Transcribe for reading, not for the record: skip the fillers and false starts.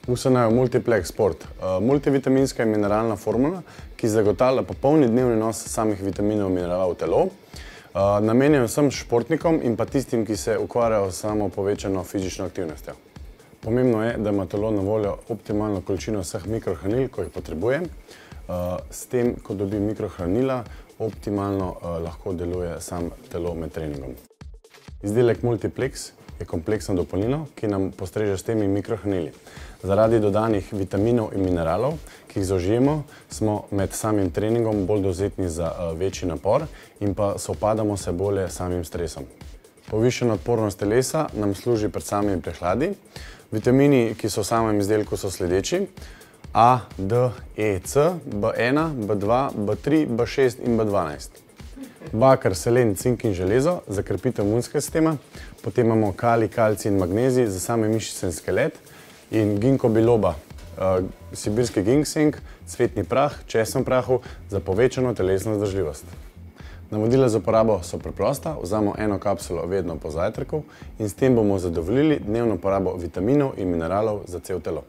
USNO Multiplex Sport. Multivitaminska in mineralna formula, ki zagotavlja popolni dnevni nos samih vitaminov in mineralov v telo. Namenjen vsem športnikom in pa tistim, ki se ukvarjajo s samo povečano fizično aktivnostjo. Pomembno je, da ima telo na voljo optimalno količino vseh mikrohranil, ko jih potrebuje. S tem, ko dobi mikrohranila, optimalno lahko deluje sam telo med treningom. Izdelek Multiplex je kompleksno dopolnilo, ki nam postreže s temi mikrohranili. Zaradi dodanih vitaminov in mineralov, ki jih zaužijemo, smo med samim treningom bolj dovzetni za večji napor in pa sovpadamo se bolje s samim stresom. Povišana odpornost telesa nam služi pred samimi prehladi. Vitamini, ki so v samem izdelku, so sledeči: A, D, E, C, B1, B2, B3, B6 in B12. Baker, selen, cink in železo za krepitev imunskega sistema, potem imamo kalij, kalcij in magnezij za same mišice in skelet in ginkgo biloba, sibirski ginseng, cvetni prah, česen prahu za povečano telesno vzdržljivost. Navodila za uporabo so preprosta, vzamemo eno kapsulo vedno po zajtrku in s tem bomo zadovoljili dnevno porabo vitaminov in mineralov za celo telo.